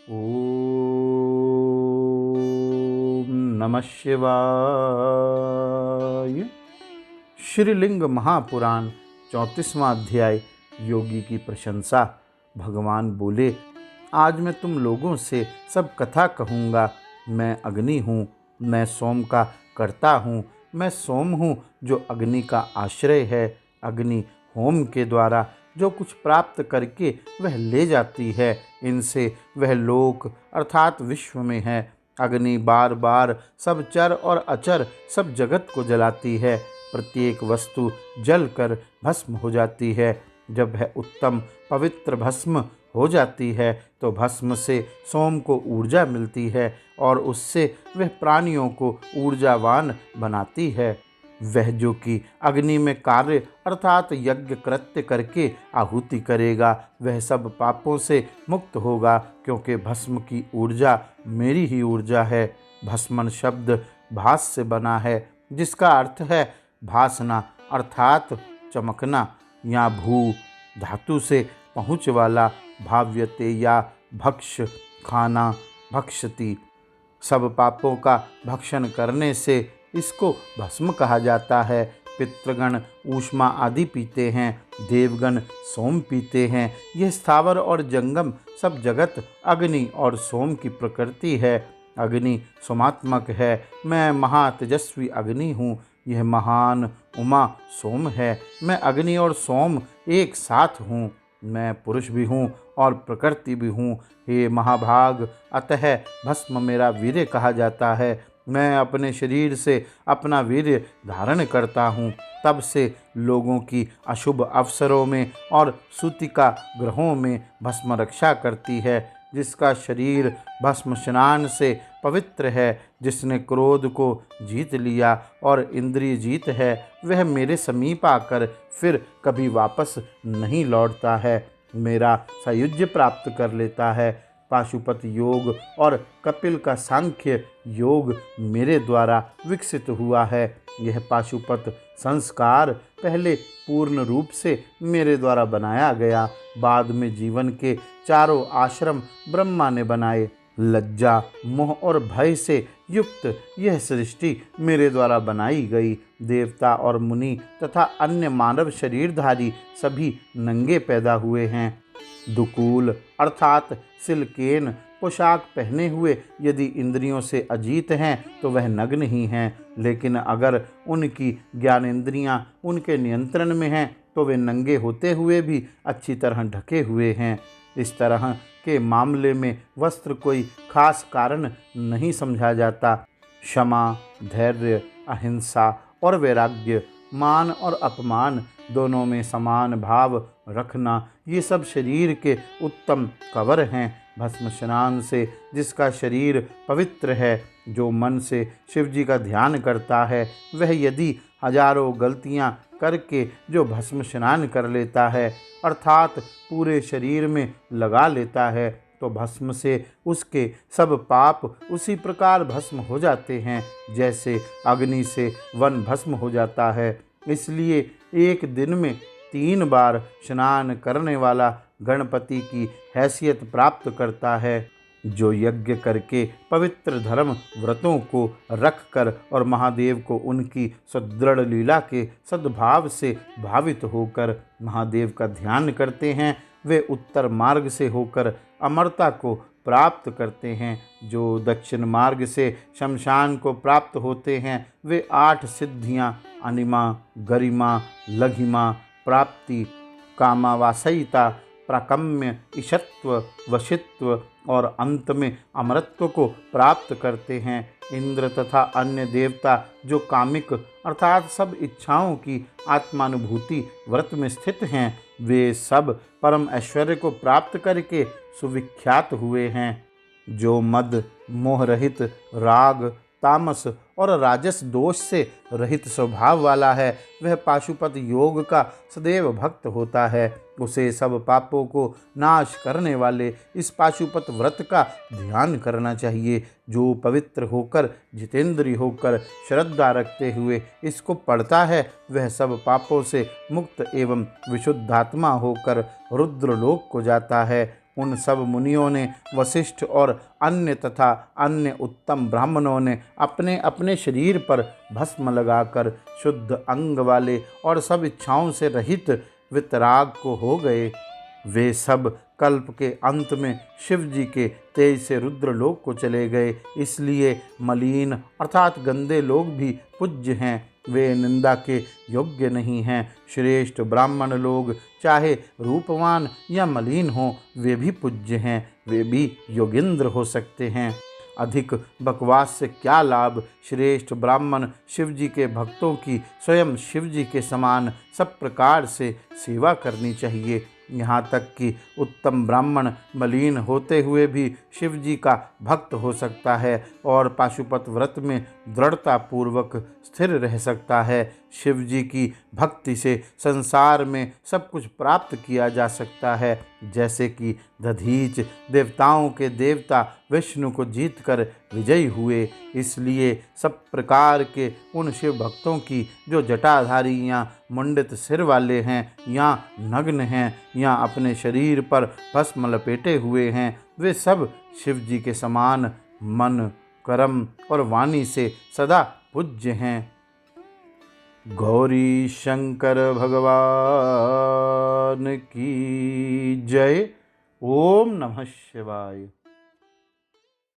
ओम नमः शिवाय। श्रीलिंग महापुराण 34वां अध्याय। योगी की प्रशंसा। भगवान बोले, आज मैं तुम लोगों से सब कथा कहूँगा। मैं अग्नि हूँ, मैं सोम का कर्ता हूँ। मैं सोम हूँ जो अग्नि का आश्रय है। अग्नि होम के द्वारा जो कुछ प्राप्त करके वह ले जाती है, इनसे वह लोक अर्थात विश्व में है। अग्नि बार बार सब चर और अचर सब जगत को जलाती है। प्रत्येक वस्तु जल कर भस्म हो जाती है। जब वह उत्तम पवित्र भस्म हो जाती है तो भस्म से सोम को ऊर्जा मिलती है और उससे वह प्राणियों को ऊर्जावान बनाती है। वह जो कि अग्नि में कार्य अर्थात यज्ञ कृत्य करके आहुति करेगा, वह सब पापों से मुक्त होगा, क्योंकि भस्म की ऊर्जा मेरी ही ऊर्जा है। भस्मन शब्द भास से बना है, जिसका अर्थ है भासना अर्थात चमकना, या भू धातु से पहुँच वाला, भाव्यते या भक्ष खाना, भक्षति। सब पापों का भक्षण करने से इसको भस्म कहा जाता है। पितृगण ऊष्मा आदि पीते हैं, देवगण सोम पीते हैं। यह स्थावर और जंगम सब जगत अग्नि और सोम की प्रकृति है। अग्नि सोमात्मक है। मैं महातेजस्वी अग्नि हूँ। यह महान उमा सोम है। मैं अग्नि और सोम एक साथ हूँ। मैं पुरुष भी हूँ और प्रकृति भी हूँ। हे महाभाग, अतः भस्म मेरा वीर्य कहा जाता है। मैं अपने शरीर से अपना वीर्य धारण करता हूँ। तब से लोगों की अशुभ अवसरों में और सूतिका ग्रहों में भस्म रक्षा करती है। जिसका शरीर भस्म स्नान से पवित्र है, जिसने क्रोध को जीत लिया और इंद्रिय जीत है, वह मेरे समीप आकर फिर कभी वापस नहीं लौटता है। मेरा सायुज्य प्राप्त कर लेता है। पाशुपत योग और कपिल का सांख्य योग मेरे द्वारा विकसित हुआ है। यह पाशुपत संस्कार पहले पूर्ण रूप से मेरे द्वारा बनाया गया, बाद में जीवन के चारों आश्रम ब्रह्मा ने बनाए। लज्जा, मोह और भय से युक्त यह सृष्टि मेरे द्वारा बनाई गई। देवता और मुनि तथा अन्य मानव शरीरधारी सभी नंगे पैदा हुए हैं। दुकूल अर्थात सिल्केन पोशाक पहने हुए यदि इंद्रियों से अजीत हैं तो वह नग्न ही हैं, लेकिन अगर उनकी ज्ञानेंद्रियां उनके नियंत्रण में हैं तो वे नंगे होते हुए भी अच्छी तरह ढके हुए हैं। इस तरह के मामले में वस्त्र कोई खास कारण नहीं समझा जाता। क्षमा, धैर्य, अहिंसा और वैराग्य, मान और अपमान दोनों में समान भाव रखना, ये सब शरीर के उत्तम कवर हैं। भस्म स्नान से जिसका शरीर पवित्र है, जो मन से शिवजी का ध्यान करता है, वह यदि हजारों गलतियां करके जो भस्म स्नान कर लेता है अर्थात पूरे शरीर में लगा लेता है, तो भस्म से उसके सब पाप उसी प्रकार भस्म हो जाते हैं जैसे अग्नि से वन भस्म हो जाता है। इसलिए एक दिन में 3 बार स्नान करने वाला गणपति की हैसियत प्राप्त करता है। जो यज्ञ करके पवित्र धर्म व्रतों को रख कर और महादेव को उनकी सुदृढ़ लीला के सद्भाव से भावित होकर महादेव का ध्यान करते हैं, वे उत्तर मार्ग से होकर अमरता को प्राप्त करते हैं। जो दक्षिण मार्ग से शमशान को प्राप्त होते हैं, वे 8 सिद्धियां अनिमा, गरिमा, लघिमा, प्राप्ति, कामावासयिता, प्राकम्य, ईशत्व, वशित्व और अंत में अमरत्व को प्राप्त करते हैं। इंद्र तथा अन्य देवता जो कामिक अर्थात सब इच्छाओं की आत्मानुभूति व्रत में स्थित हैं, वे सब परम ऐश्वर्य को प्राप्त करके सुविख्यात हुए हैं। जो मद, मोह रहित, राग, तामस और राजस दोष से रहित स्वभाव वाला है, वह पाशुपत योग का सदैव भक्त होता है। उसे सब पापों को नाश करने वाले इस पाशुपत व्रत का ध्यान करना चाहिए। जो पवित्र होकर, जितेंद्रिय होकर, श्रद्धा रखते हुए इसको पढ़ता है, वह सब पापों से मुक्त एवं विशुद्धात्मा होकर रुद्रलोक को जाता है। उन सब मुनियों ने, वशिष्ठ और अन्य तथा अन्य उत्तम ब्राह्मणों ने अपने अपने शरीर पर भस्म लगाकर शुद्ध अंग वाले और सब इच्छाओं से रहित वितराग को हो गए। वे सब कल्प के अंत में शिव जी के तेज से रुद्रलोक को चले गए। इसलिए मलिन अर्थात गंदे लोग भी पूज्य हैं, वे निंदा के योग्य नहीं हैं। श्रेष्ठ ब्राह्मण लोग चाहे रूपवान या मलिन हो, वे भी पूज्य हैं, वे भी योगेंद्र हो सकते हैं। अधिक बकवास से क्या लाभ। श्रेष्ठ ब्राह्मण शिव जी के भक्तों की स्वयं शिव जी के समान सब प्रकार से सेवा करनी चाहिए। यहाँ तक कि उत्तम ब्राह्मण मलिन होते हुए भी शिव जी का भक्त हो सकता है और पाशुपत व्रत में दृढ़ता पूर्वक स्थिर रह सकता है। शिव जी की भक्ति से संसार में सब कुछ प्राप्त किया जा सकता है, जैसे कि दधीच देवताओं के देवता विष्णु को जीतकर विजयी हुए। इसलिए सब प्रकार के उन शिव भक्तों की जो जटाधारी या मुंडित सिर वाले हैं या नग्न हैं या अपने शरीर पर भस्म लपेटे हुए हैं, वे सब शिव जी के समान मन, कर्म और वाणी से सदा पूज्य हैं। गौरी शंकर भगवान की जय। ओम नमः शिवाय।